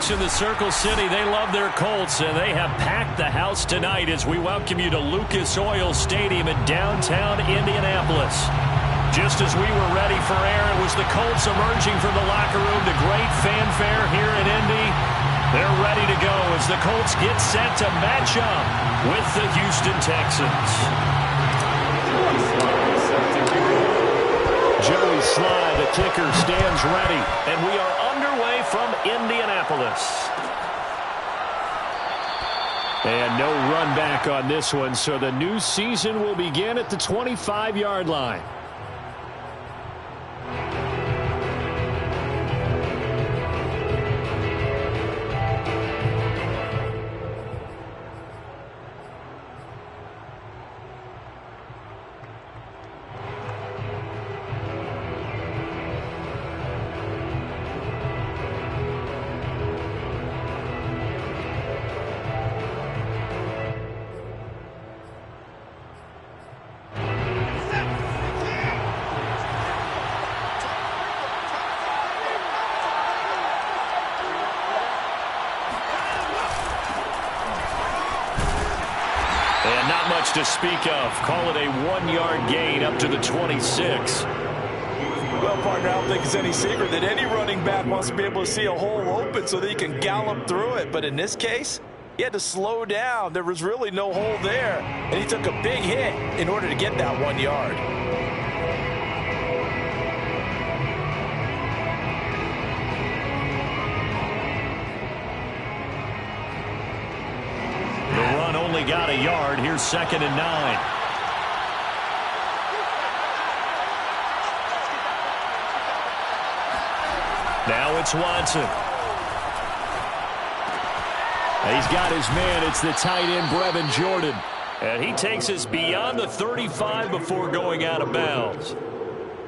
folks in the Circle City, they love their Colts, and they have packed the house tonight as we welcome you to Lucas Oil Stadium in downtown Indianapolis. Just as we were ready for air, it was the Colts emerging from the locker room to great fanfare here in Indy. They're ready to go as the Colts get set to match up with the Houston Texans. Joey Sly, the kicker, stands ready, and we are underway from Indianapolis. And no run back on this one, so the new season will begin at the 25-yard line. And not much to speak of. Call it a 1-yard gain up to the 26. Well, partner, I don't think it's any secret that any running back wants to be able to see a hole open so that he can gallop through it. But in this case, he had to slow down. There was really no hole there. And he took a big hit in order to get that 1 yard. The run only got a yard. Here's 2nd and 9. Now it's Watson. He's got his man. It's the tight end, Brevin Jordan. And he takes us beyond the 35 before going out of bounds.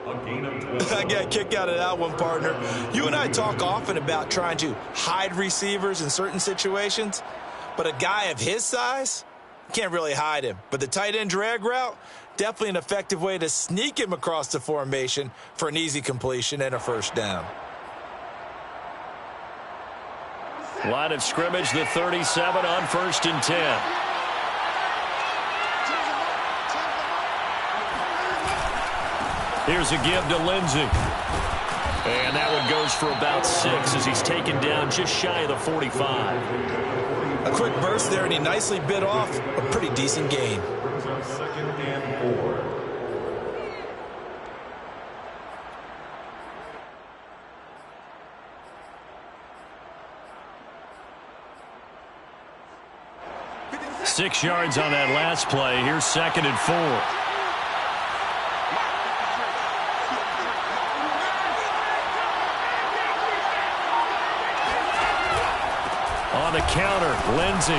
I got a kick out of that one, partner. You and I talk often about trying to hide receivers in certain situations. But a guy of his size, can't really hide him. But the tight end drag route, definitely an effective way to sneak him across the formation for an easy completion and a first down. Line of scrimmage, the 37 on 1st and 10. Here's a give to Lindsey. And that one goes for about 6 as he's taken down just shy of the 45. A quick burst there, and he nicely bit off a pretty decent gain. 2nd and 4. Six yards on that last play. Here's 2nd and 4. On the counter, Lindsey.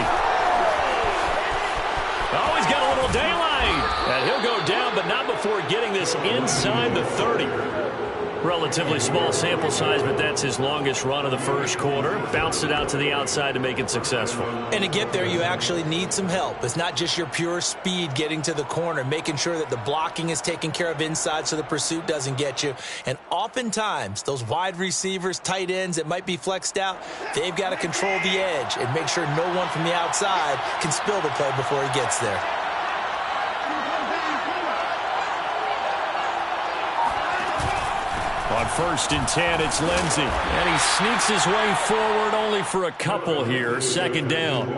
Oh, he's got a little daylight. And he'll go down, but not before getting this inside the 30. Relatively small sample size, but that's his longest run of the first quarter. Bounced it out to the outside to make it successful. And to get there, you actually need some help. It's not just your pure speed getting to the corner, making sure that the blocking is taken care of inside so the pursuit doesn't get you. And oftentimes, those wide receivers, tight ends that might be flexed out, they've got to control the edge and make sure no one from the outside can spill the play before he gets there. On 1st and 10, it's Lindsey. And he sneaks his way forward only for a couple here. 2nd down.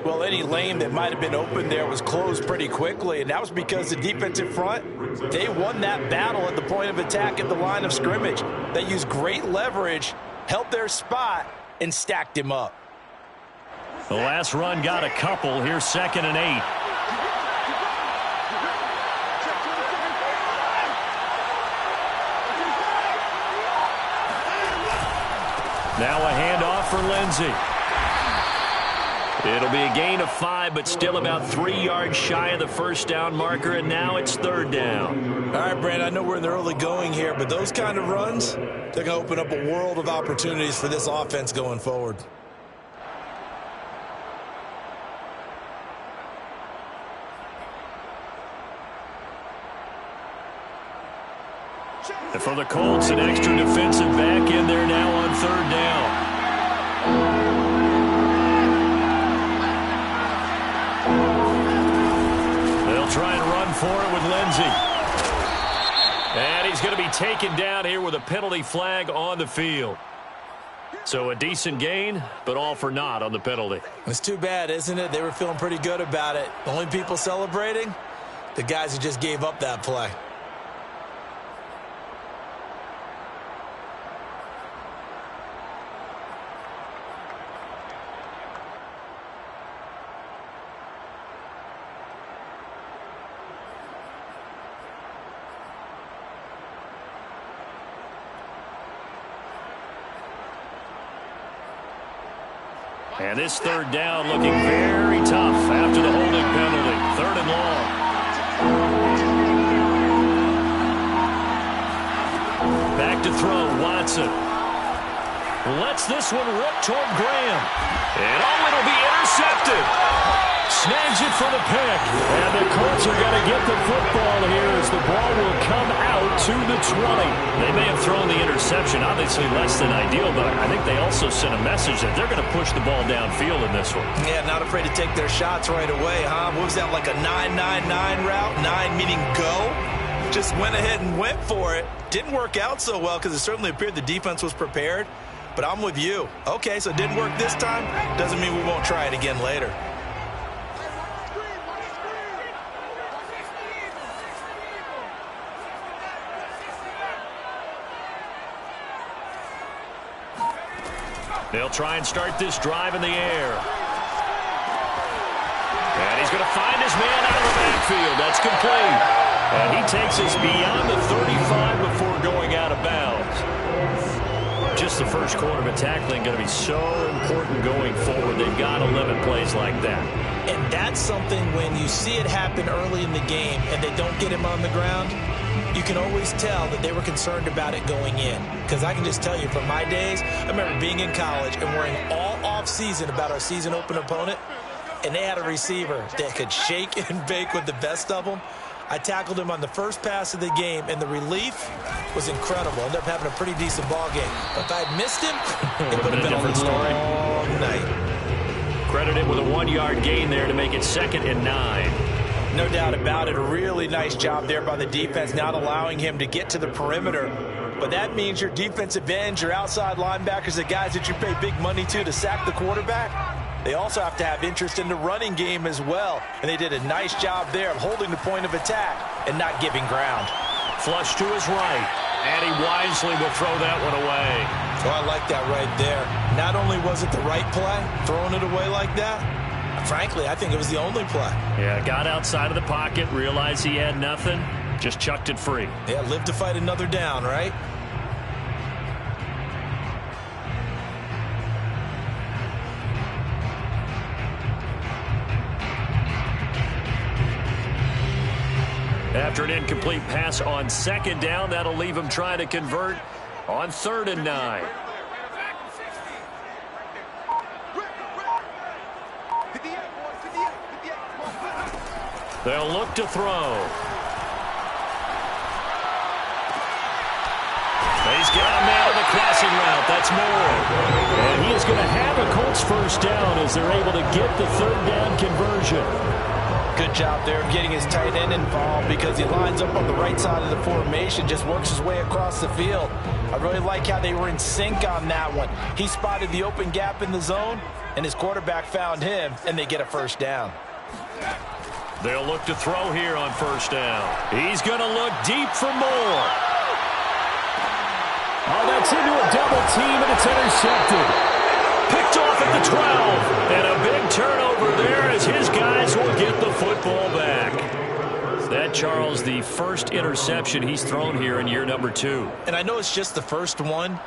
Well, any lane that might have been open there was closed pretty quickly, and that was because the defensive front, they won that battle at the point of attack at the line of scrimmage. They used great leverage, held their spot, and stacked him up. The last run got a couple. Here's 2nd and 8. Now a handoff for Lindsey. It'll be a gain of 5, but still about 3 yards shy of the first down marker, and now it's 3rd down. All right, Brand, I know we're in the early going here, but those kind of runs, they're going to open up a world of opportunities for this offense going forward. And for the Colts, an extra defensive back in there now on 3rd down. taken down here with a penalty flag on the field. So a decent gain, but all for naught on the penalty. It's too bad, isn't it? They were feeling pretty good about it. The only people celebrating, the guys who just gave up that play. And this third down looking very tough after the holding penalty. 3rd and long. Back to throw, Watson. Lets this one rip toward Graham. And it'll be intercepted. Snags it for the pick. And the Colts are going to get the football here as the ball will come out to the 20. They may have thrown the interception, obviously less than ideal, but I think they also sent a message that they're going to push the ball downfield in this one. Yeah, not afraid to take their shots right away, huh? What was that, like a 9-9-9 route? 9 meaning go? Just went ahead and went for it. Didn't work out so well because it certainly appeared the defense was prepared. But I'm with you. Okay, so it didn't work this time. Doesn't mean we won't try it again later. They'll try and start this drive in the air. And he's going to find his man out of the backfield. That's complete. And he takes us beyond the 35 before going out of bounds. Just the first quarter of a tackling going to be so important going forward. They've got to limit plays like that. And that's something when you see it happen early in the game and they don't get him on the ground, you can always tell that they were concerned about it going in. Because I can just tell you from my days, I remember being in college and worrying all off-season about our season open opponent, and they had a receiver that could shake and bake with the best of them. I tackled him on the first pass of the game, and the relief was incredible. Ended up having a pretty decent ball game. But if I had missed him, it would have been a long night. Credited with a 1-yard gain there to make it 2nd and 9. No doubt about it. A really nice job there by the defense, not allowing him to get to the perimeter. But that means your defensive ends, your outside linebackers, the guys that you pay big money to sack the quarterback, they also have to have interest in the running game as well. And they did a nice job there of holding the point of attack and not giving ground. Flush to his right. And he wisely will throw that one away. Oh, I like that right there. Not only was it the right play, throwing it away like that, frankly, I think it was the only play. Yeah, got outside of the pocket, realized he had nothing, just chucked it free. Yeah, live to fight another down, right? After an incomplete pass on 2nd down, that'll leave him trying to convert on 3rd and 9. They'll look to throw. He's got a man on the crossing route. That's Moore. And he is going to have a Colts first down as they're able to get the 3rd down conversion. Good job there of getting his tight end involved because he lines up on the right side of the formation, just works his way across the field. I really like how they were in sync on that one. He spotted the open gap in the zone, and his quarterback found him, and they get a first down. They'll look to throw here on 1st down. He's going to look deep for Moore. Oh, that's into a double team, and it's intercepted. Picked off at the 12. And a big turnover there as his guys will get the football back. That, Charles, the first interception he's thrown here in year number 2. And I know it's just the first one,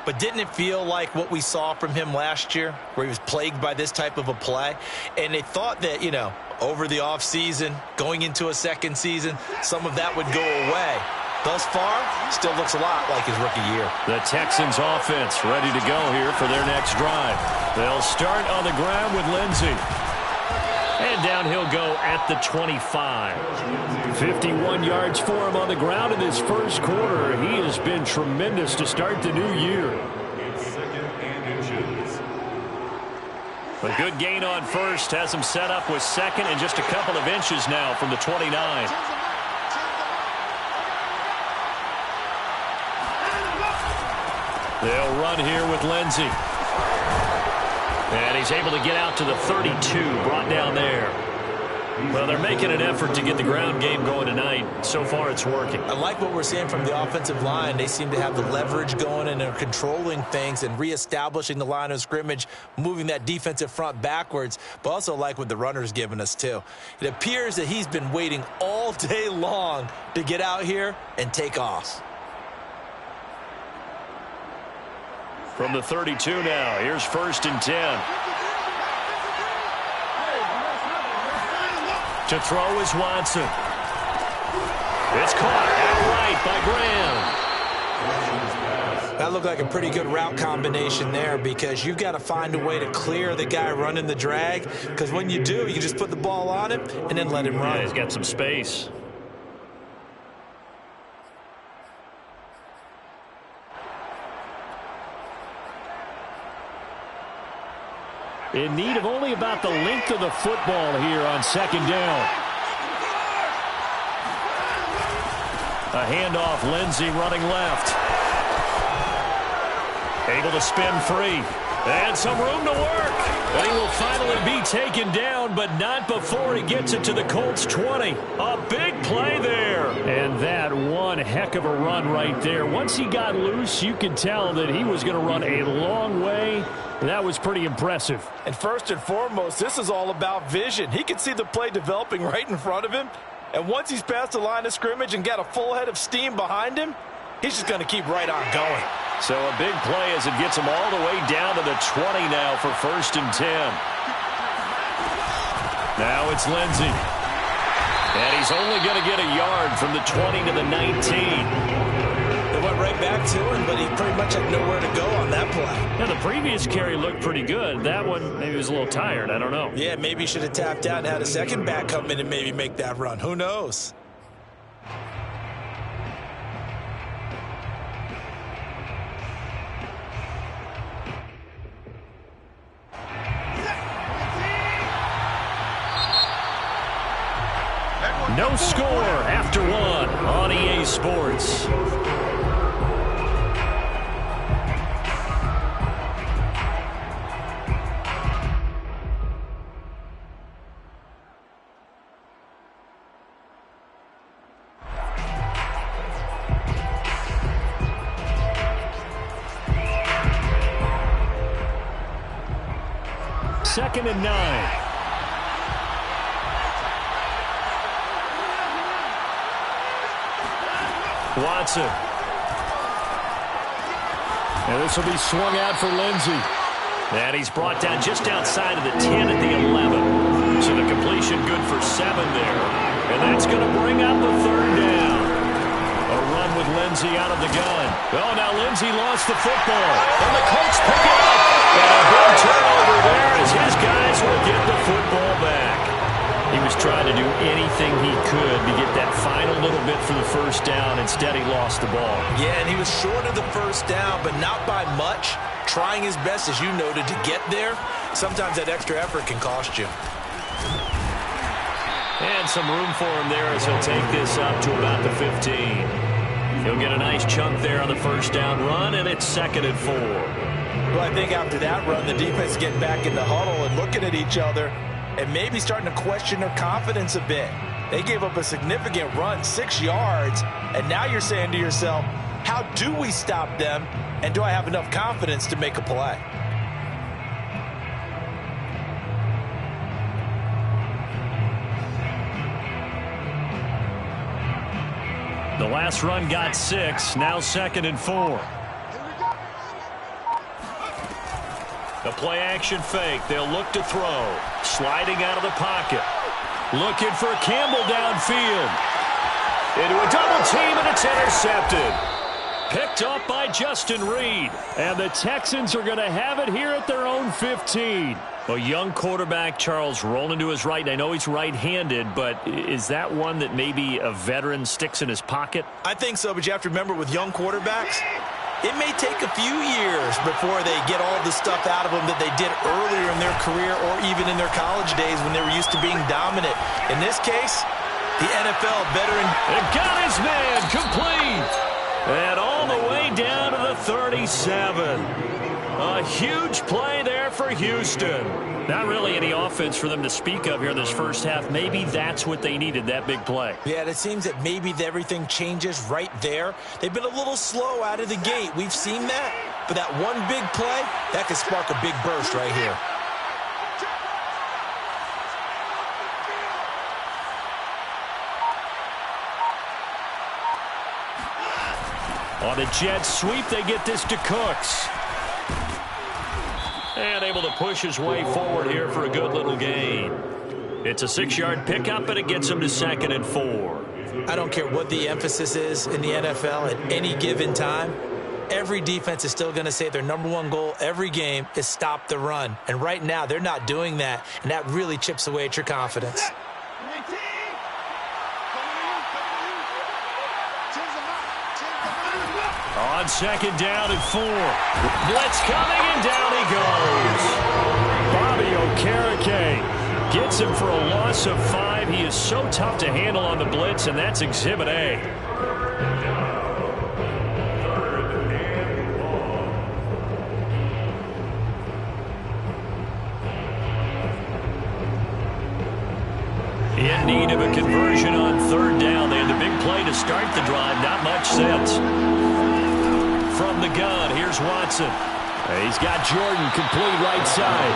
but didn't it feel like what we saw from him last year, where he was plagued by this type of a play? And they thought that, you know, over the offseason, going into a second season, some of that would go away. Thus far, still looks a lot like his rookie year. The Texans offense ready to go here for their next drive. They'll start on the ground with Lindsey. And down he'll go at the 25. 51 yards for him on the ground in this first quarter. He has been tremendous to start the new year. A good gain on first has him set up with 2nd and just a couple of inches now from the 29. They'll run here with Lindsey. And he's able to get out to the 32, brought down there. Well, they're making an effort to get the ground game going tonight. So far, it's working. I like what we're seeing from the offensive line. They seem to have the leverage going, and they're controlling things and reestablishing the line of scrimmage, moving that defensive front backwards, but also like what the runner's giving us, too. It appears that he's been waiting all day long to get out here and take off. From the 32 now, here's 1st and 10. To throw is Watson. It's caught outright by Graham. That looked like a pretty good route combination there, because you've got to find a way to clear the guy running the drag, because when you do, you just put the ball on him and then let him run. Yeah, he's got some space. In need of only about the length of the football here on 2nd down. A handoff, Lindsey running left. Able to spin free. And some room to work. But he will finally be taken down, but not before he gets it to the Colts 20. A big play there. And that one heck of a run right there. Once he got loose, you could tell that he was going to run a long way. That was pretty impressive. And first and foremost, this is all about vision. He could see the play developing right in front of him. And once he's past the line of scrimmage and got a full head of steam behind him, he's just going to keep right on going. So a big play as it gets him all the way down to the 20 now for 1st and 10. Now it's Lindsey. And he's only going to get a yard from the 20 to the 19. It went right back to him, but he pretty much had nowhere to go on that play. Now, the previous carry looked pretty good. That one, maybe was a little tired. I don't know. Yeah, maybe he should have tapped out and had a second back come in and maybe make that run. Who knows? No score after one on EA Sports. Second and 9. Watson. And this will be swung out for Lindsey. And he's brought down just outside of the 10 at the 11. So the completion good for 7 there. And that's going to bring up the 3rd down. A run with Lindsey out of the gun. Oh, now Lindsey lost the football. And the Colts pick it up. And a big turnover there as his guys will get the football back. He was trying to do anything he could to get that final little bit for the 1st down. Instead, he lost the ball. Yeah, and he was short of the 1st down, but not by much. Trying his best, as you noted, to get there. Sometimes that extra effort can cost you. And some room for him there as he'll take this up to about the 15. He'll get a nice chunk there on the 1st down run, and it's 2nd and 4. Well, I think after that run, the defense is getting back in the huddle and looking at each other and maybe starting to question their confidence a bit. They gave up a significant run, 6 yards, and now you're saying to yourself, how do we stop them, and do I have enough confidence to make a play? The last run got 6, now 2nd and 4. The play action fake. They'll look to throw. Sliding out of the pocket. Looking for Campbell downfield. Into a double team, and it's intercepted. Picked up by Justin Reed. And the Texans are going to have it here at their own 15. A young quarterback, Charles, rolling to his right. And I know he's right-handed, but is that one that maybe a veteran sticks in his pocket? I think so, but you have to remember with young quarterbacks, it may take a few years before they get all the stuff out of them that they did earlier in their career or even in their college days when they were used to being dominant. In this case, the NFL veteran. And got his man complete. And all the way down to the 37. A huge play there for Houston. Not really any offense for them to speak of here in this first half. Maybe that's what they needed, that big play. Yeah, it seems that maybe everything changes right there. They've been a little slow out of the gate. We've seen that. But that one big play, that could spark a big burst right here. On a jet sweep, they get this to Cooks. And able to push his way forward here for a good little gain. It's a 6-yard pickup, and it gets him to 2nd and 4. I don't care what the emphasis is in the NFL at any given time. Every defense is still going to say their #1 goal every game is stop the run. And right now, they're not doing that, and that really chips away at your confidence. On 2nd down and 4. Blitz coming, and down he goes. Bobby Okereke gets him for a loss of 5. He is so tough to handle on the blitz, and that's Exhibit A. In need of a conversion on 3rd down. They had the big play to start the drive. Not much sense. From the gun, here's Watson. He's got Jordan complete right side.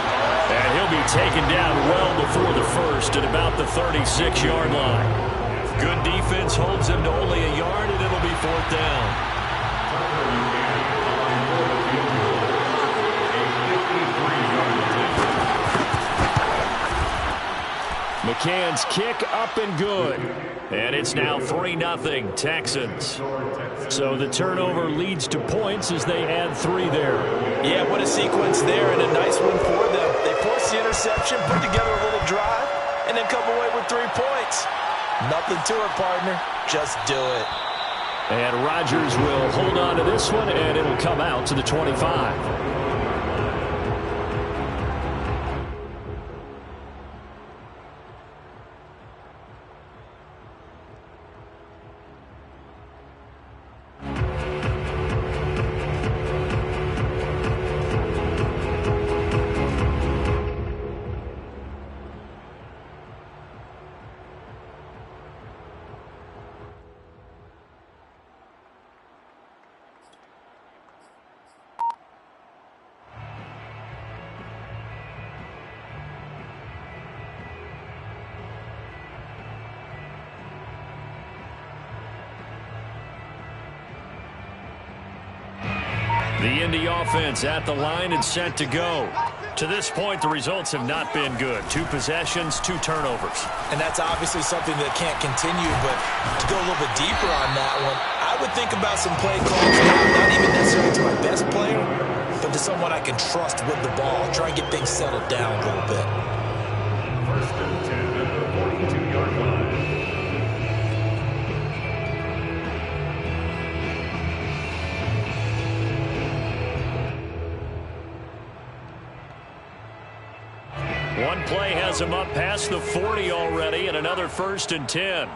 And he'll be taken down well before the first at about the 36-yard line. Good defense holds him to only a yard, and it'll be 4th down. McCann's kick up and good. And it's now 3-0 Texans. So the turnover leads to points as they add 3 there. Yeah, what a sequence there, and a nice one for them. They force the interception, put together a little drive, and then come away with 3 points. Nothing to it, partner. Just do it. And Rodgers will hold on to this one, and it'll come out to the 25. The Indy offense at the line and set to go. To this point, the results have not been good. 2 possessions, 2 turnovers. And that's obviously something that can't continue, but to go a little bit deeper on that one, I would think about some play calls now, not even necessarily to my best player, but to someone I can trust with the ball. Try and get things settled down a little bit. 1st and 10 at the 42-yard line. One play has him up past the 40 already, and another 1st and 10.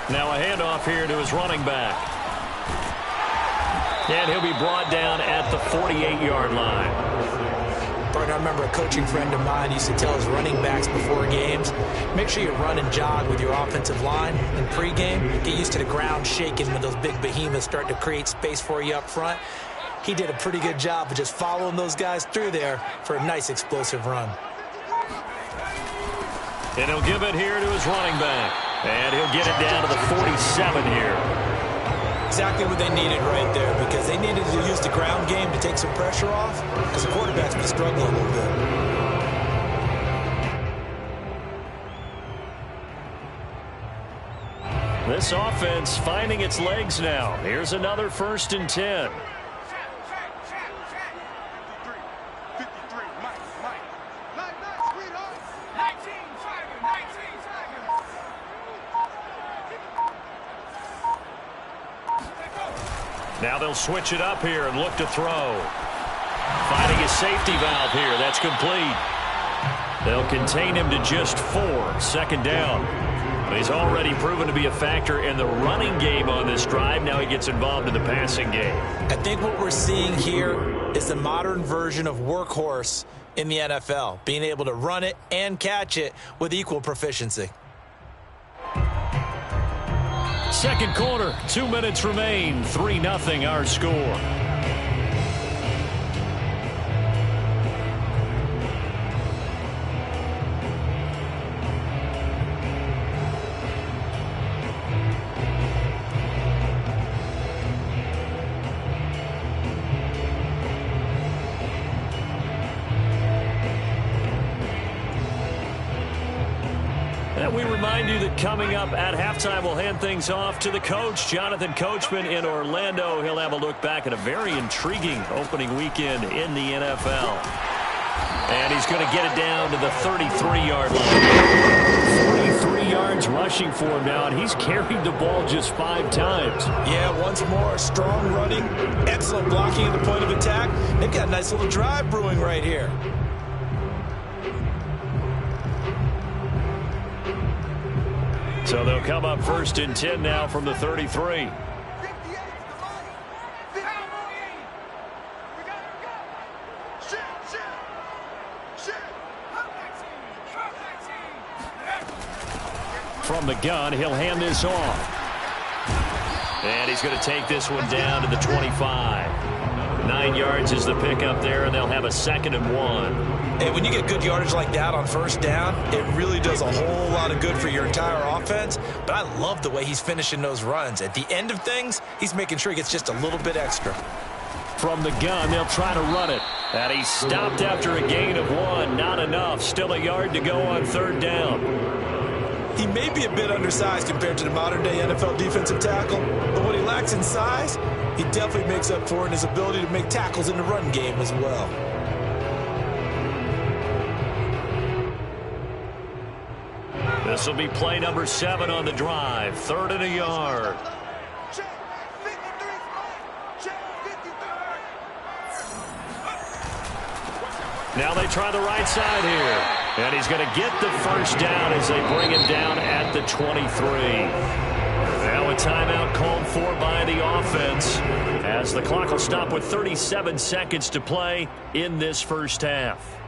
Now a handoff here to his running back. And he'll be brought down at the 48-yard line. Partner, I remember a coaching friend of mine used to tell his running backs before games, make sure you run and jog with your offensive line in pregame. Get used to the ground shaking when those big behemoths start to create space for you up front. He did a pretty good job of just following those guys through there for a nice explosive run. And he'll give it here to his running back. And he'll get it down to the 47 here. Exactly what they needed right there, because they needed to use the ground game to take some pressure off, because the quarterback's been struggling a little bit. This offense finding its legs now. Here's another 1st and 10. Now they'll switch it up here and look to throw. Finding his safety valve here. That's complete. They'll contain him to just 4. Second down. He's already proven to be a factor in the running game on this drive. Now he gets involved in the passing game. I think what we're seeing here is the modern version of workhorse in the NFL, being able to run it and catch it with equal proficiency. Second quarter, 2 minutes remain. 3-0 our score. And we remind you that coming up at halftime, we'll hand things off to the coach, Jonathan Coachman in Orlando. He'll have a look back at a very intriguing opening weekend in the NFL. And he's going to get it down to the 33-yard line. 43 yards rushing for him now, and he's carried the ball just 5 times. Yeah, once more, strong running, excellent blocking at the point of attack. They've got a nice little drive brewing right here. So they'll come up 1st and 10 now from the 33. From the gun, he'll hand this off. And he's going to take this one down to the 25. 9 yards is the pickup there, and they'll have a 2nd and 1. Hey, when you get good yardage like that on first down, it really does a whole lot of good for your entire offense. But I love the way he's finishing those runs. At the end of things, he's making sure he gets just a little bit extra. From the gun, they'll try to run it. And he stopped after a gain of 1. Not enough. Still a yard to go on 3rd down. He may be a bit undersized compared to the modern-day NFL defensive tackle, but what he lacks in size, he definitely makes up for in his ability to make tackles in the run game as well. This will be play number 7 on the drive. 3rd and a yard. Now they try the right side here. And he's going to get the first down as they bring him down at the 23. Now a timeout called for by the offense, as the clock will stop with 37 seconds to play in this first half.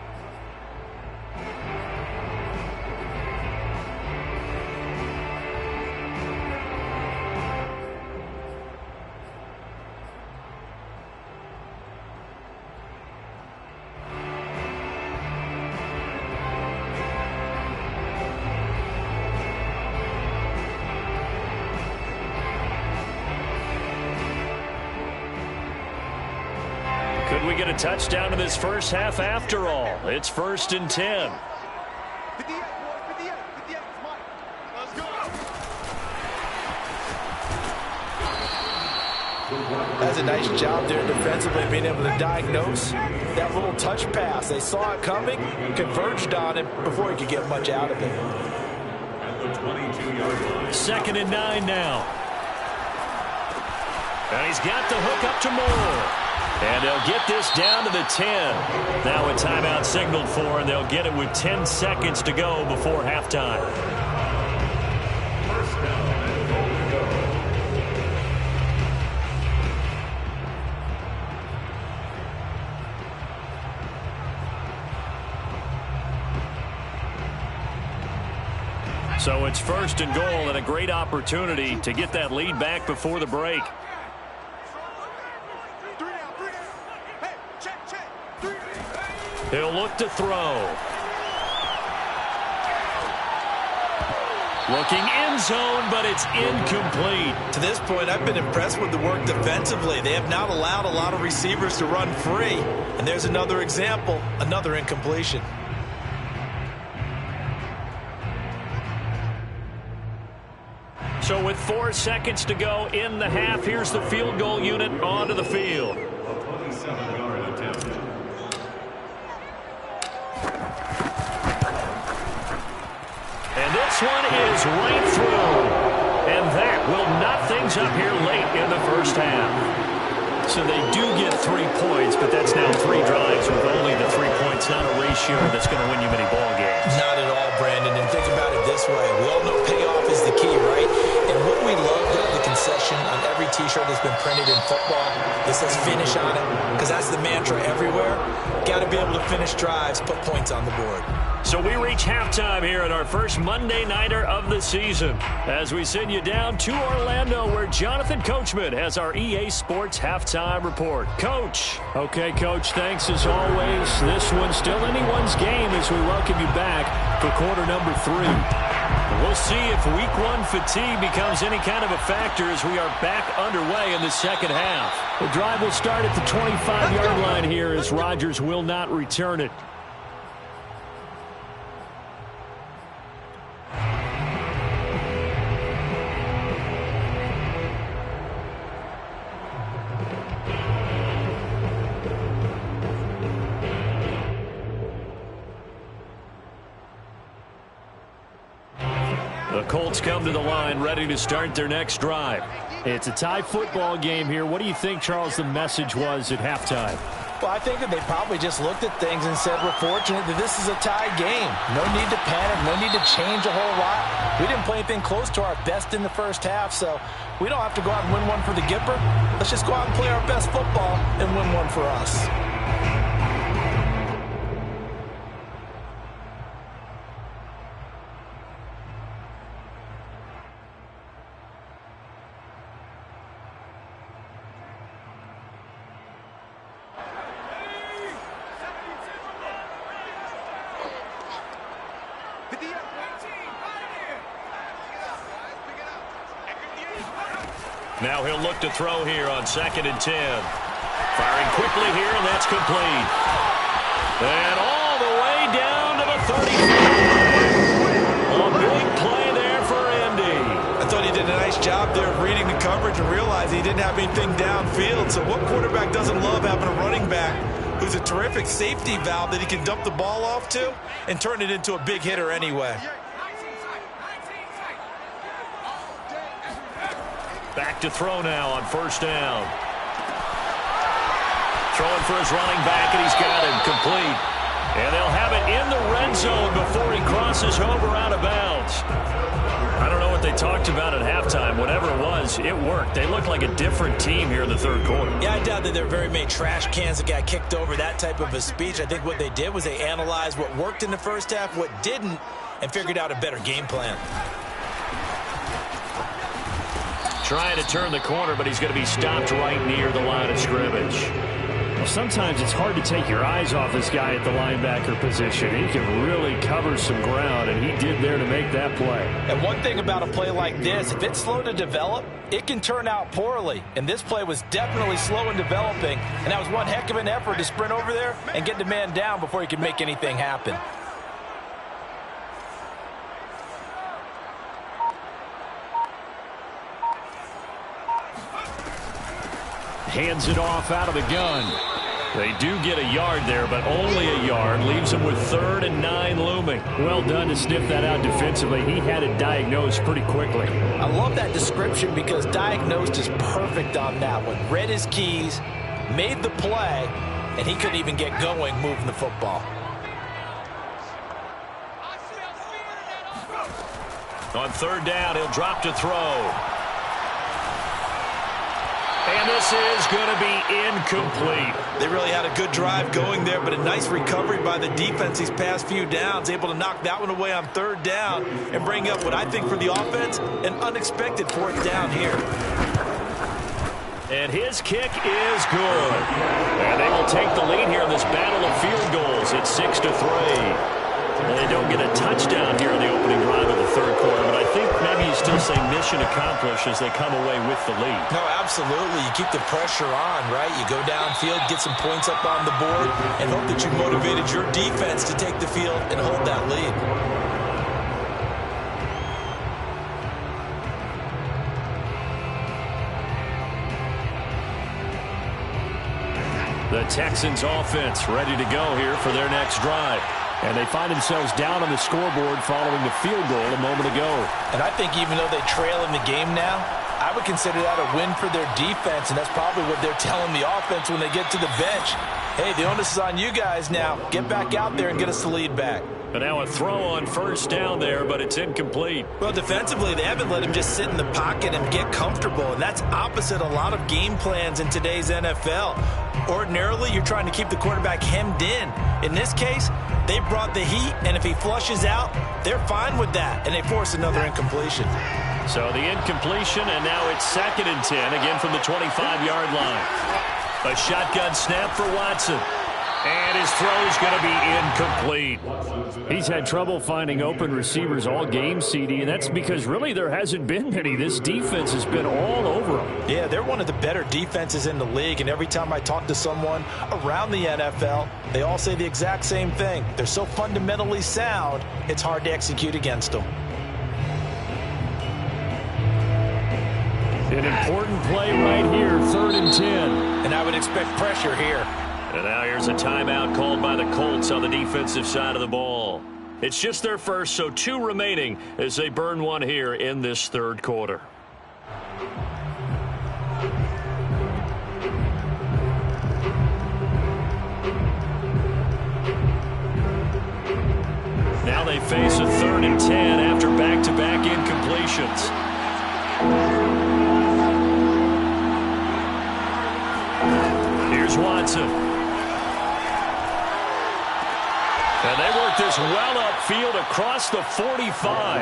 Could we get a touchdown in this first half after all? It's 1st and 10. That's a nice job there defensively, being able to diagnose that little touch pass. They saw it coming, converged on it before he could get much out of it. 2nd and 9 now. And he's got the hook up to Moore. And they'll get this down to the 10. Now a timeout signaled for, and they'll get it with 10 seconds to go before halftime. First down and goal to go. So it's 1st and goal, and a great opportunity to get that lead back before the break. He'll look to throw. Looking end zone, but it's incomplete. To this point, I've been impressed with the work defensively. They have not allowed a lot of receivers to run free. And there's another example, another incompletion. So with 4 seconds to go in the half, here's the field goal unit onto the field. 27-yard attempt. And this one is right through. And that will knot things up here late in the first half. So they do get 3 points, but that's now 3 drives with only the 3 points. Not a ratio that's going to win you many ball games. Not at all, Brandon. And think about it this way. We all know payoff is the key, right? And what we love, the concession on every T-shirt that's been printed in football, it says finish on it, because that's the mantra everywhere. Got to be able to finish drives, put points on the board. So we reach halftime here at our first Monday Nighter of the season as we send you down to Orlando where Jonathan Coachman has our EA Sports Halftime Report. Coach. Okay, Coach, thanks as always. This one's still anyone's game as we welcome you back for quarter number 3. We'll see if week 1 fatigue becomes any kind of a factor as we are back underway in the second half. The drive will start at the 25-yard line here as Rodgers will not return it. The Colts come to the line ready to start their next drive. It's a tie football game here. What do you think, Charles, the message was at halftime? Well, I think that they probably just looked at things and said, we're fortunate that this is a tie game. No need to panic, no need to change a whole lot. We didn't play anything close to our best in the first half, so we don't have to go out and win one for the Gipper. Let's just go out and play our best football and win one for us. Now he'll look to throw here on 2nd and 10. Firing quickly here, and that's complete. And all the way down to the 35. A big play there for Indy. I thought he did a nice job there of reading the coverage and realizing he didn't have anything downfield. So what quarterback doesn't love having a running back who's a terrific safety valve that he can dump the ball off to and turn it into a big hitter anyway? Back to throw now on 1st down. Throwing for his running back, and he's got him complete. And they'll have it in the red zone before he crosses over out of bounds. I don't know what they talked about at halftime. Whatever it was, it worked. They looked like a different team here in the 3rd quarter. Yeah, I doubt that there are very many trash cans that got kicked over, that type of a speech. I think what they did was they analyzed what worked in the first half, what didn't, and figured out a better game plan. Trying to turn the corner, but he's going to be stopped right near the line of scrimmage. Well, sometimes it's hard to take your eyes off this guy at the linebacker position. He can really cover some ground, and he did there to make that play. And one thing about a play like this, if it's slow to develop, it can turn out poorly. And this play was definitely slow in developing, and that was one heck of an effort to sprint over there and get the man down before he could make anything happen. Hands it off out of the gun. They do get a yard there, but only a yard. Leaves them with 3rd and 9 looming. Well done to sniff that out defensively. He had it diagnosed pretty quickly. I love that description because diagnosed is perfect on that one. Read his keys, made the play, and he couldn't even get going moving the football. On 3rd down, he'll drop to throw. And this is going to be incomplete. They really had a good drive going there, but a nice recovery by the defense these past few downs, able to knock that one away on 3rd down and bring up what I think for the offense, an unexpected 4th down here. And his kick is good. And they will take the lead here in this battle of field goals at 6-3. And they don't get a touchdown here in the opening drive of the 3rd quarter, but I think maybe you still say mission accomplished as they come away with the lead. No, absolutely. You keep the pressure on, right? You go downfield, get some points up on the board, and hope that you motivated your defense to take the field and hold that lead. The Texans offense ready to go here for their next drive. And they find themselves down on the scoreboard following the field goal a moment ago. And I think even though they trail in the game now, I would consider that a win for their defense, and that's probably what they're telling the offense when they get to the bench. Hey, the onus is on you guys now. Get back out there and get us the lead back. And now a throw on first down there, but it's incomplete. Well, defensively, they haven't let him just sit in the pocket and get comfortable, and that's opposite a lot of game plans in today's NFL. Ordinarily, you're trying to keep the quarterback hemmed in. In this case, they brought the heat, and if he flushes out, they're fine with that, and they force another incompletion. So the incompletion, and now it's 2nd and 10, again from the 25-yard line. A shotgun snap for Watson. And his throw is going to be incomplete. He's had trouble finding open receivers all game, CD, and that's because really there hasn't been many. This defense has been all over them. Yeah, they're one of the better defenses in the league, and every time I talk to someone around the NFL, they all say the exact same thing. They're so fundamentally sound, it's hard to execute against them. An important play right here, 3rd and 10. And I would expect pressure here. And now here's a timeout called by the Colts on the defensive side of the ball. It's just their first, so 2 remaining as they burn one here in this 3rd quarter. Now they face a 3rd and 10 after back-to-back incompletions. Here's Watson. And they work this well upfield across the 45.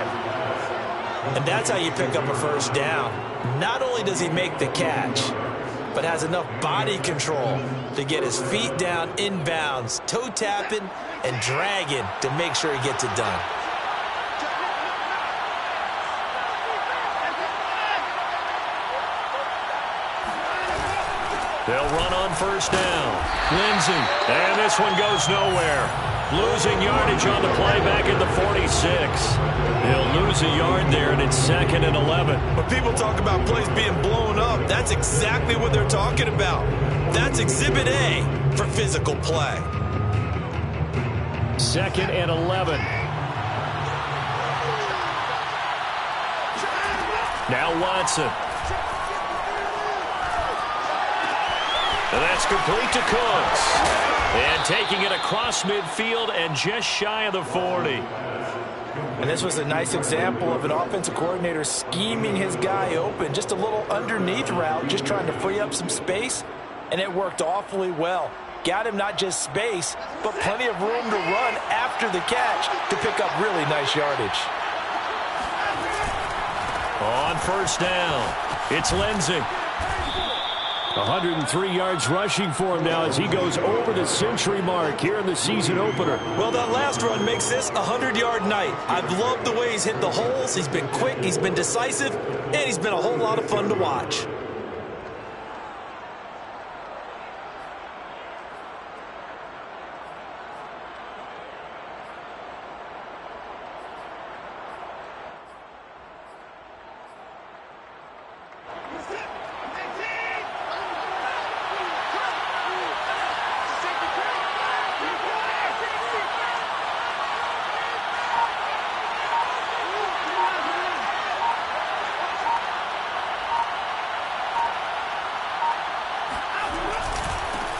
And that's how you pick up a first down. Not only does he make the catch, but has enough body control to get his feet down inbounds, toe tapping and dragging to make sure he gets it done. They'll run on first down. Lindsey, and this one goes nowhere. Losing yardage on the play back at the 46. He'll lose a yard there, and it's 2nd and 11. When people talk about plays being blown up, that's exactly what they're talking about. That's Exhibit A for physical play. 2nd and 11. Now Watson. And that's complete to Cooks. And taking it across midfield and just shy of the 40. And this was a nice example of an offensive coordinator scheming his guy open. Just a little underneath route, just trying to free up some space. And it worked awfully well. Got him not just space, but plenty of room to run after the catch to pick up really nice yardage. On first down, it's Lindsey. 103 yards rushing for him now as he goes over the century mark here in the season opener. Well, that last run makes this a 100-yard night. I've loved the way he's hit the holes. He's been quick, he's been decisive, and he's been a whole lot of fun to watch.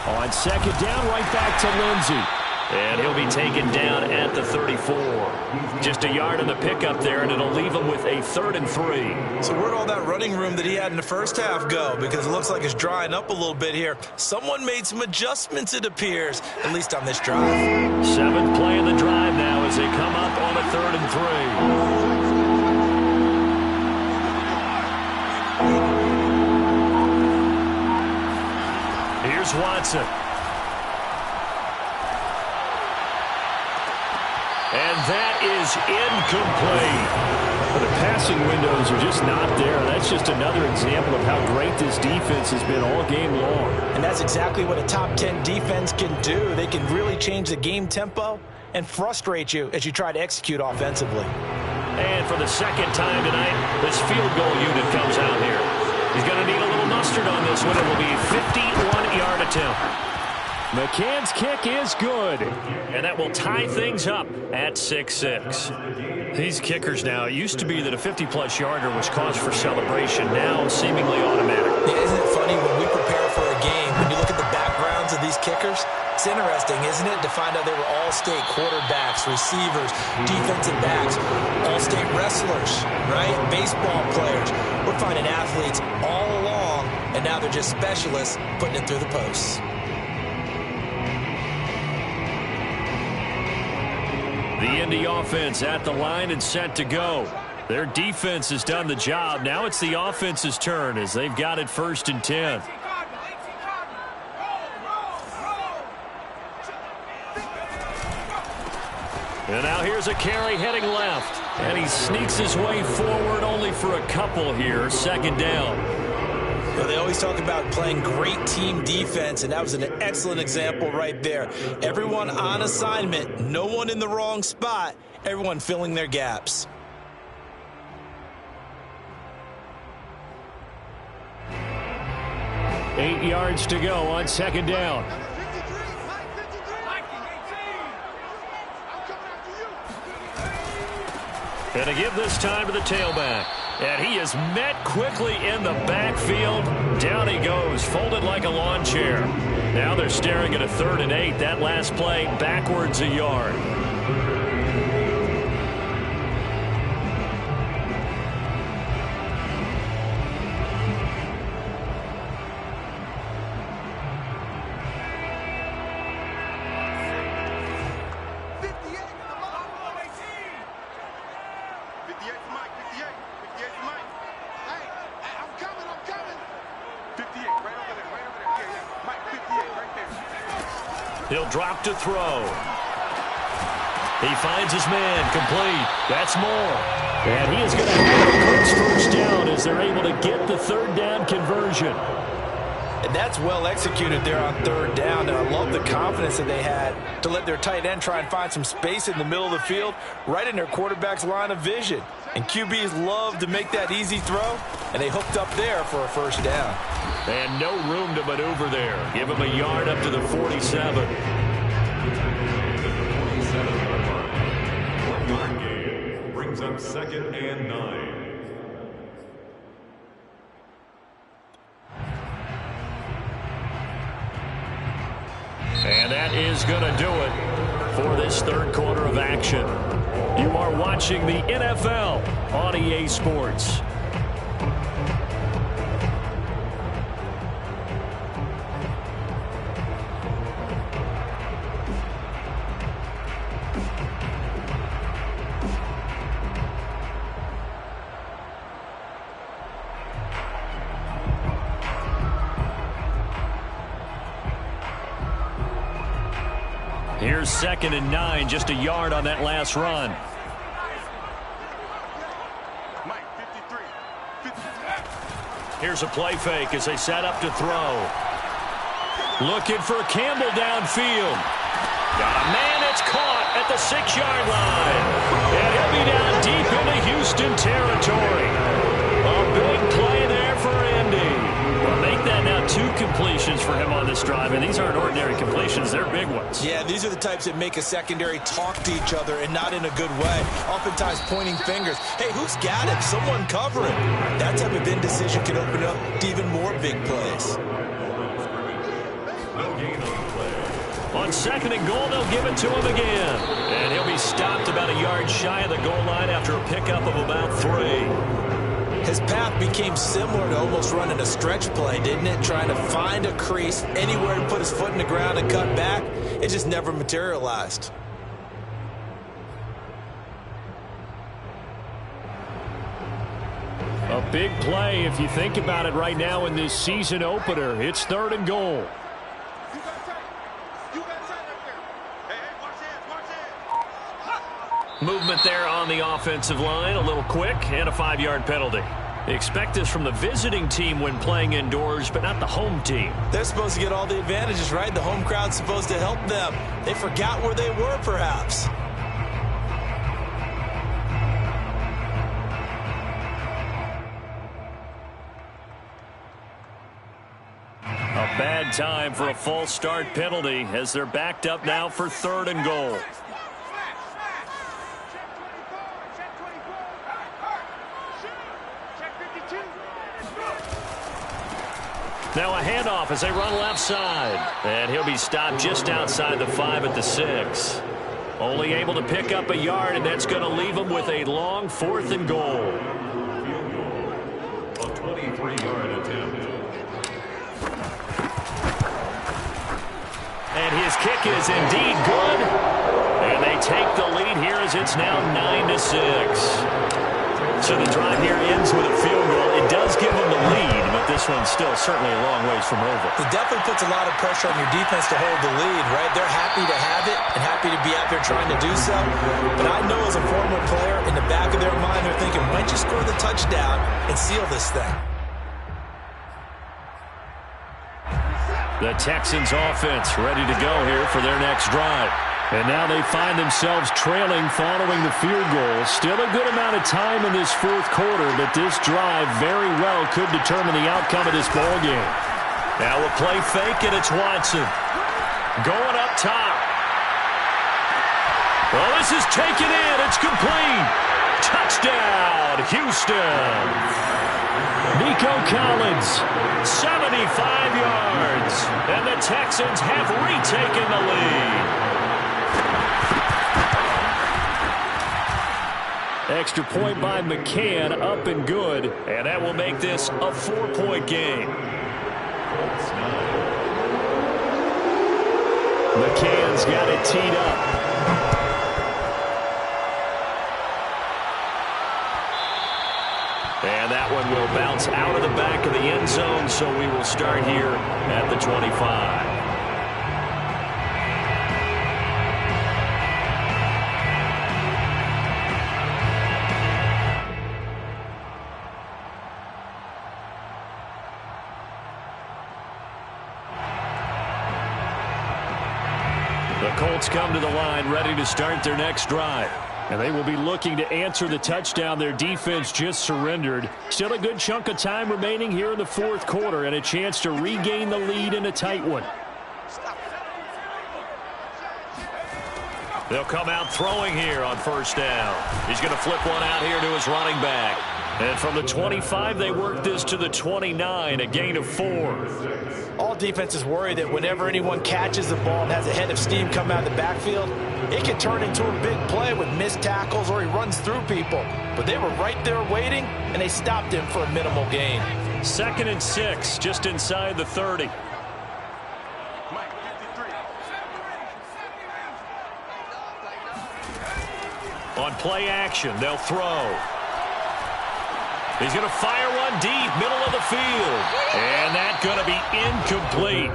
On second down, right back to Lindsey. And he'll be taken down at the 34. Just a yard on the pickup there, and it'll leave him with a 3rd and 3. So where'd all that running room that he had in the first half go? Because it looks like it's drying up a little bit here. Someone made some adjustments, it appears, at least on this drive. 7th play of the drive now as they come up on a 3rd and 3. Here's Watson. And that is incomplete. Well, the passing windows are just not there. That's just another example of how great this defense has been all game long. And that's exactly what a top 10 defense can do. They can really change the game tempo and frustrate you as you try to execute offensively. And for the second time tonight, this field goal unit comes out here. He's going to need a little mustard on this one. It will be a 51-yard attempt. McCann's kick is good, and that will tie things up at 6-6. These kickers now, it used to be that a 50-plus yarder was cause for celebration, now seemingly automatic. Yeah, isn't it funny when we prepare for a game, when you look at the backgrounds of these kickers, it's interesting, isn't it, to find out they were all-state quarterbacks, receivers, defensive backs, all-state wrestlers, right? Baseball players. We're finding athletes all along, and now they're just specialists putting it through the posts. The Indy offense at the line and set to go. Their defense has done the job. Now it's the offense's turn as they've got it 1st and 10. And now here's a carry heading left. And he sneaks his way forward only for a couple here. 2nd down. Well, they always talk about playing great team defense, and that was an excellent example right there. Everyone on assignment, no one in the wrong spot, everyone filling their gaps. Eight yards to go on 2nd down. And to give this time to the tailback. And he is met quickly in the backfield. Down he goes, folded like a lawn chair. Now they're staring at a 3rd and 8. That last play backwards a yard. He'll drop to throw. He finds his man, complete. That's more. And he is going to have a Colts 1st down as they're able to get the 3rd down conversion. And that's well executed there on 3rd down. And I love the confidence that they had to let their tight end try and find some space in the middle of the field, right in their quarterback's line of vision. And QBs love to make that easy throw, and they hooked up there for a 1st down. And no room to maneuver there. Give him a yard up to the 47. Brings up 2nd and 9. And that is going to do it for this 3rd quarter of action. You are watching the NFL on EA Sports. Here's 2nd and 9, just a yard on that last run. Here's a play fake as they set up to throw. Looking for Campbell downfield. Got a man that's caught at the 6-yard line. And he'll be down deep into Houston territory. A big play there for Indy. Well, make that now 2 completions for him on this drive, and these aren't ordinary completions. They're big ones. Yeah, these are the types that make a secondary talk to each other and not in a good way. Oftentimes pointing fingers. Hey, who's got him? Someone cover him. That type of indecision can open up to even more big plays. On 2nd and goal, they'll give it to him again. And he'll be stopped about a yard shy of the goal line after a pickup of about 3. His path became similar to almost running a stretch play, didn't it? Trying to find a crease, anywhere to put his foot in the ground and cut back. It just never materialized. A big play if you think about it right now in this season opener. It's 3rd and goal. Movement there on the offensive line, a little quick, and a 5-yard penalty. They expect this from the visiting team when playing indoors, but not the home team. They're supposed to get all the advantages, right? The home crowd's supposed to help them. They forgot where they were, perhaps. A bad hard time for a false start penalty as they're backed up now for 3rd and goal. Now a handoff as they run left side. And he'll be stopped just outside the 5 at the 6. Only able to pick up a yard, and that's going to leave him with a long 4th and goal. A 23-yard attempt. And his kick is indeed good. And they take the lead here as it's now 9-6. So the drive here ends with a field goal. It does give them the lead, but this one's still certainly a long ways from over. It definitely puts a lot of pressure on your defense to hold the lead, right? They're happy to have it and happy to be out there trying to do so. But I know as a former player, in the back of their mind, they're thinking, why don't you score the touchdown and seal this thing? The Texans offense ready to go here for their next drive. And now they find themselves trailing following the field goal. Still a good amount of time in this 4th quarter, but this drive very well could determine the outcome of this ball game. Now a play fake, and it's Watson. Going up top. Well, this is taken in. It's complete. Touchdown, Houston. Nico Collins, 75 yards. And the Texans have retaken the lead. Extra point by McCann, up and good. And that will make this a 4-point game. McCann's got it teed up. And that one will bounce out of the back of the end zone, so we will start here at the 25. The Colts come to the line ready to start their next drive. And they will be looking to answer the touchdown their defense just surrendered. Still a good chunk of time remaining here in the 4th quarter and a chance to regain the lead in a tight one. They'll come out throwing here on 1st down. He's going to flip one out here to his running back. And from the 25, they work this to the 29, a gain of 4. All defenses worry that whenever anyone catches the ball and has a head of steam come out of the backfield, it can turn into a big play with missed tackles or he runs through people. But they were right there waiting, and they stopped him for a minimal gain. 2nd and 6, just inside the 30. On play action, they'll throw. He's going to fire one deep, middle of the field. And that's going to be incomplete.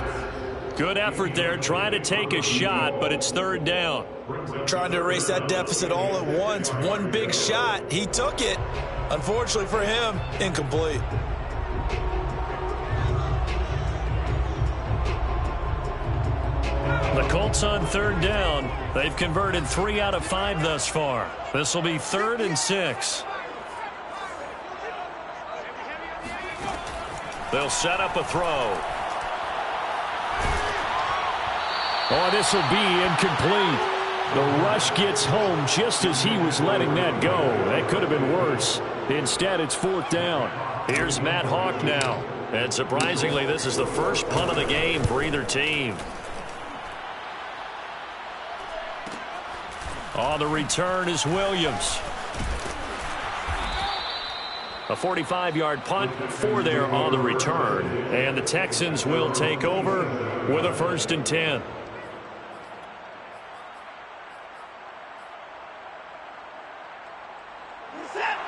Good effort there, trying to take a shot, but it's 3rd down. Trying to erase that deficit all at once. One big shot. He took it. Unfortunately for him, incomplete. The Colts on 3rd down. They've converted 3 out of 5 thus far. This will be 3rd and 6. They'll set up a throw. Oh, this will be incomplete. The rush gets home just as he was letting that go. That could have been worse. Instead, it's 4th down. Here's Matt Hawk now. And surprisingly, this is the first punt of the game for either team. On the return is Williams. A 45-yard punt, 4 there on the return. And the Texans will take over with a 1st and 10.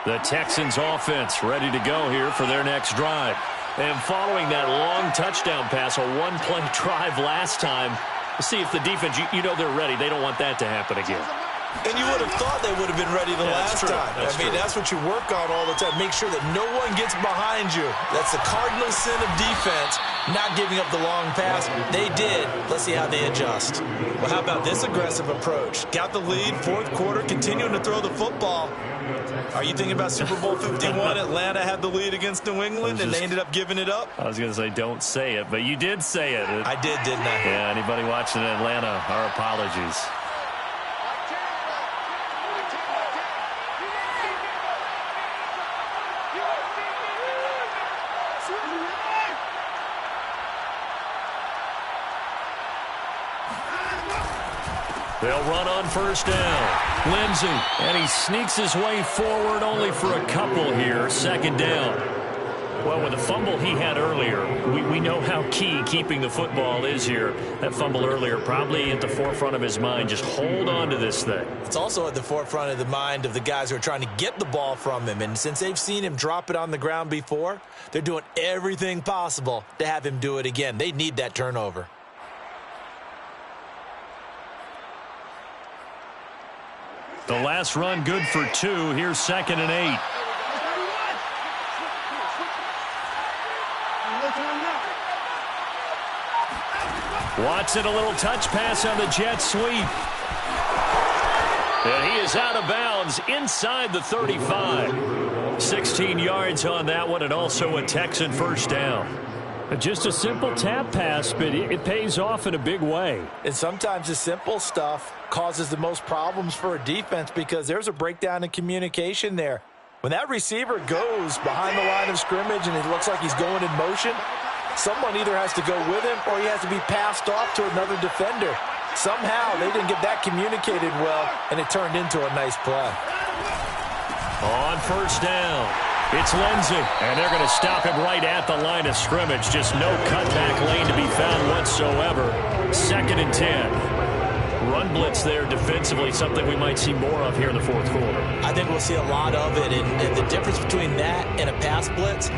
The Texans offense ready to go here for their next drive. And following that long touchdown pass, a one-play drive last time, let's see if the defense, you know they're ready. They don't want that to happen again. And you would have thought they would have been ready the last time. I mean, that's what you work on all the time. Make sure that no one gets behind you. That's the cardinal sin of defense, not giving up the long pass. They did. Let's see how they adjust. Well, how about this aggressive approach? Got the lead, fourth quarter, continuing to throw the football. Are you thinking about Super Bowl 51? Atlanta had the lead against New England, and they ended up giving it up? I was going to say don't say it, but you did say it. I did, didn't I? Yeah, anybody watching in Atlanta, our apologies. They'll run on first down. Lindsey, and he sneaks his way forward only for a couple here. Second down. Well, with the fumble he had earlier, we know how key keeping the football is here. That fumble earlier probably at the forefront of his mind. Just hold on to this thing. It's also at the forefront of the mind of the guys who are trying to get the ball from him. And since they've seen him drop it on the ground before, they're doing everything possible to have him do it again. They need that turnover. The last run good for 2. Here's 2nd and 8. Watson, a little touch pass on the jet sweep. And he is out of bounds inside the 35. 16 yards on that one, and also a Texan first down. Just a simple tap pass, but it pays off in a big way. And sometimes the simple stuff causes the most problems for a defense because there's a breakdown in communication there. When that receiver goes behind the line of scrimmage and it looks like he's going in motion, someone either has to go with him or he has to be passed off to another defender. Somehow they didn't get that communicated well, and it turned into a nice play. On first down, it's Lindsey, and they're going to stop him right at the line of scrimmage. Just no cutback lane to be found whatsoever. 2nd and 10. Run blitz there defensively, something we might see more of here in the fourth quarter. I think we'll see a lot of it, and the difference between that and a pass blitz,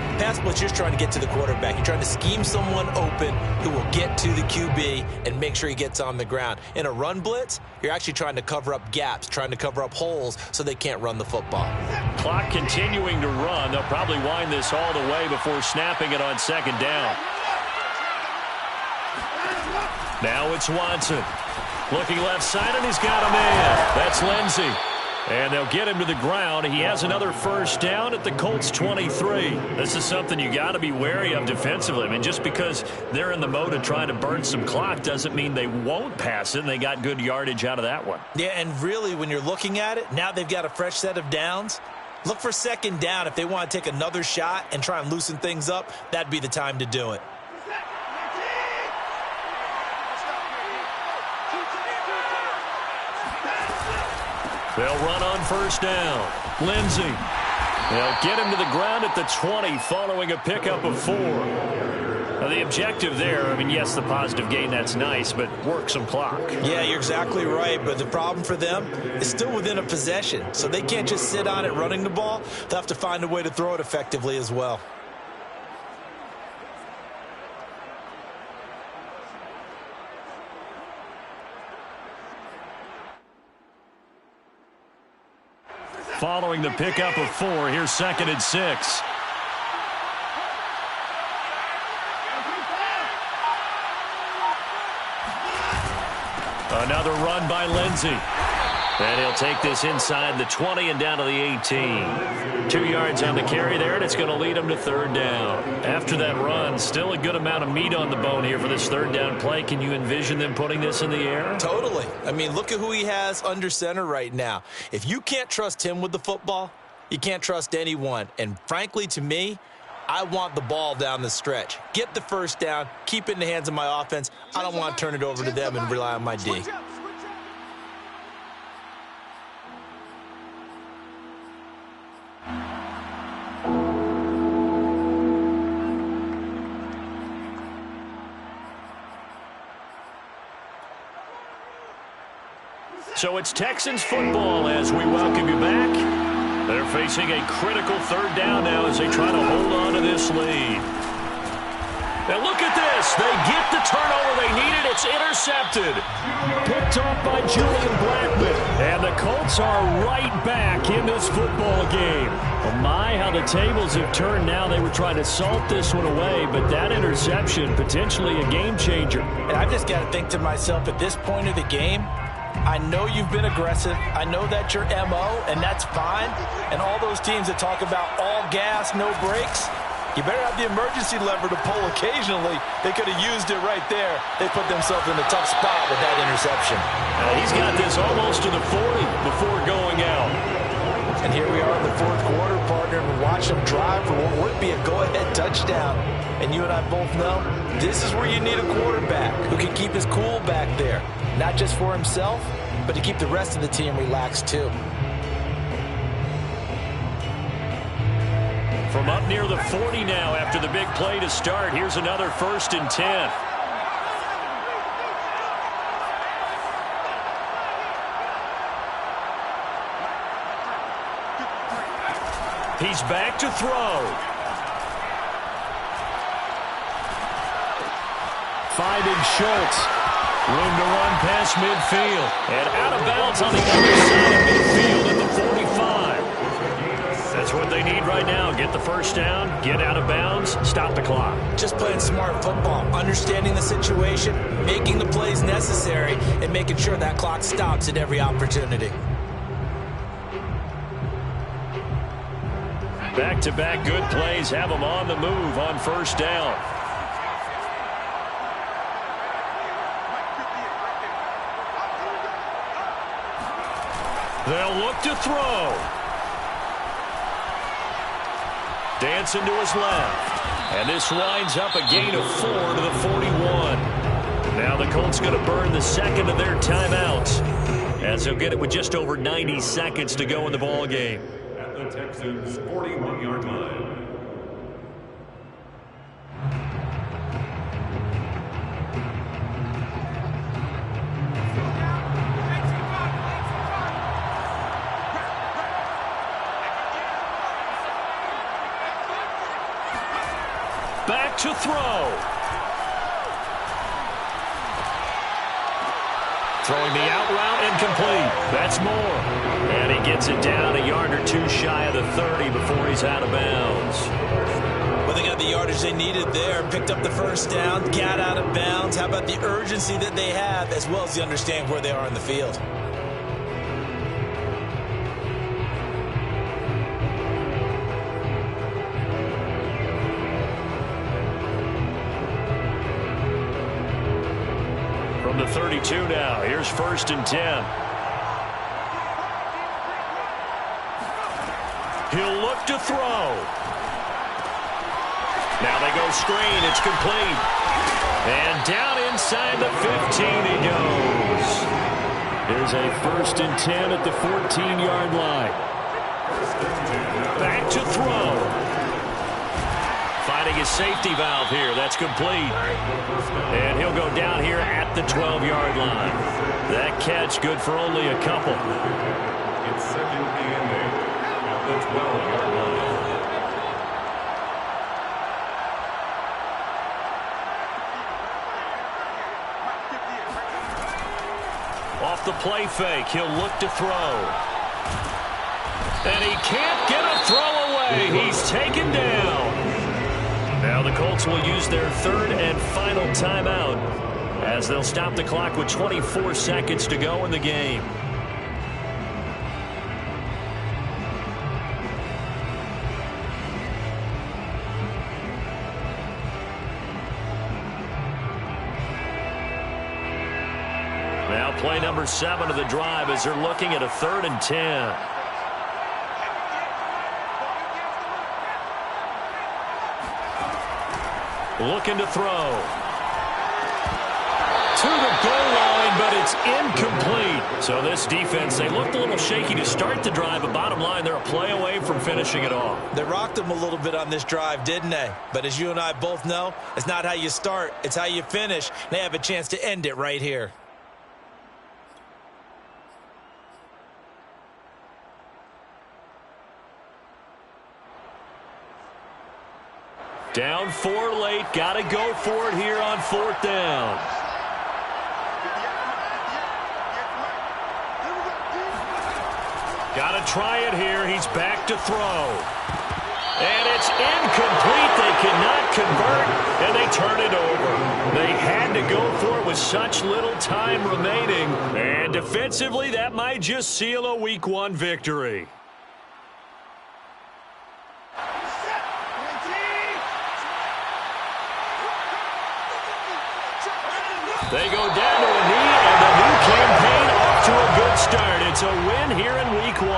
you're just trying to get to the quarterback. You're trying to scheme someone open who will get to the QB and make sure he gets on the ground. In a run blitz, you're actually trying to cover up gaps, trying to cover up holes so they can't run the football. Clock continuing to run. They'll probably wind this all the way before snapping it on 2nd down. Now it's Watson. Looking left side, and he's got a man. That's Lindsey. And they'll get him to the ground. He has another first down at the Colts 23. This is something you got to be wary of defensively. I mean, just because they're in the mode of trying to burn some clock doesn't mean they won't pass it, and they got good yardage out of that one. Yeah, and really, when you're looking at it, now they've got a fresh set of downs. Look for 2nd down. If they want to take another shot and try and loosen things up, that'd be the time to do it. They'll run on first down. Lindsey. They'll get him to the ground at the 20 following a pickup of 4. Now, the objective there, I mean, yes, the positive gain, that's nice, but work some clock. Yeah, you're exactly right, but the problem for them is still within a possession, so they can't just sit on it running the ball. They'll have to find a way to throw it effectively as well. Following the pickup of 4, here's 2nd and 6. Another run by Lindsey. And he'll take this inside the 20 and down to the 18. 2 yards on the carry there, and it's going to lead him to 3rd down. After that run, still a good amount of meat on the bone here for this 3rd down play. Can you envision them putting this in the air? Totally. I mean, look at who he has under center right now. If you can't trust him with the football, you can't trust anyone. And frankly, to me, I want the ball down the stretch. Get the first down, keep it in the hands of my offense. I don't want to turn it over to them and rely on my D. So it's Texans football as we welcome you back. They're facing a critical 3rd down now as they try to hold on to this lead. And look at this. They get the turnover they needed. It's intercepted. Picked off by Julian Blackman. And the Colts are right back in this football game. Oh my, how the tables have turned now. They were trying to salt this one away, but that interception, potentially a game changer. And I've just got to think to myself, at this point of the game, I know you've been aggressive. I know that's your MO, and that's fine. And all those teams that talk about all gas, no brakes, you better have the emergency lever to pull occasionally. They could have used it right there. They put themselves in a tough spot with that interception. He's got this almost to the 40 before going out. And here we are in the fourth quarter, partner, and watch them drive for what would be a go-ahead touchdown. And you and I both know this is where you need a quarterback who can keep his cool back there. Not just for himself, but to keep the rest of the team relaxed too. From up near the 40 now after the big play to start. Here's another 1st and 10. He's back to throw. Finding Schultz. Room to run past midfield. And out of bounds on the other side of midfield at the 45. That's what they need right now. Get the first down, get out of bounds, stop the clock. Just playing smart football, understanding the situation, making the plays necessary, and making sure that clock stops at every opportunity. Back-to-back good plays have them on the move on first down. They'll look to throw. Dancing to his left. And this winds up a gain of 4 to the 41. Now the Colts going to burn the second of their timeouts, as they'll get it with just over 90 seconds to go in the ball game. At the Texans' 41-yard line. Back to throw. Throwing the out route incomplete. That's Moore. And he gets it down a yard or two shy of the 30 before he's out of bounds. Well, they got the yardage they needed there. Picked up the first down, got out of bounds. How about the urgency that they have, as well as the understanding where they are in the field? From the 32 now, here's 1st and 10. He'll look to throw. Now they go screen. It's complete. And down inside the 15 he goes. Here's a 1st and 10 at the 14-yard line. Back to throw. Finding his safety valve here. That's complete. And he'll go down here at the 12-yard line. That catch good for only a couple. It's 2nd and 8 at the 12-yard line. Off the play fake, he'll look to throw. And he can't get a throw away. He's taken down. Now the Colts will use their 3rd and final timeout, as they'll stop the clock with 24 seconds to go in the game. Now play number 7 of the drive as they're looking at a 3rd and 10. Looking to throw. To the goal line, but it's incomplete. So this defense, they looked a little shaky to start the drive, but bottom line, they're a play away from finishing it off. They rocked them a little bit on this drive, didn't they? But as you and I both know, it's not how you start, it's how you finish. They have a chance to end it right here. Down 4 late. Got to go for it here on 4th down. Got to try it here. He's back to throw. And it's incomplete. They cannot convert, and they turn it over. They had to go for it with such little time remaining. And defensively, that might just seal a Week 1 victory. They go down to a knee, and the new campaign off to a good start. It's a win here in Week 1.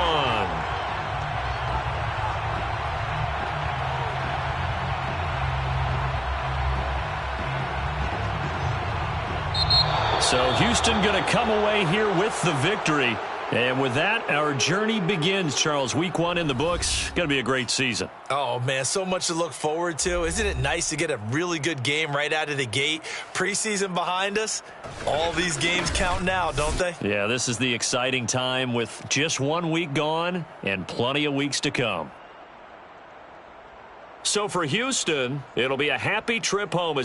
So Houston going to come away here with the victory. And with that, our journey begins, Charles. Week 1 in the books. Going to be a great season. Oh, man, so much to look forward to. Isn't it nice to get a really good game right out of the gate? Preseason behind us. All these games count now, don't they? Yeah, this is the exciting time with just 1 week gone and plenty of weeks to come. So for Houston, it'll be a happy trip home.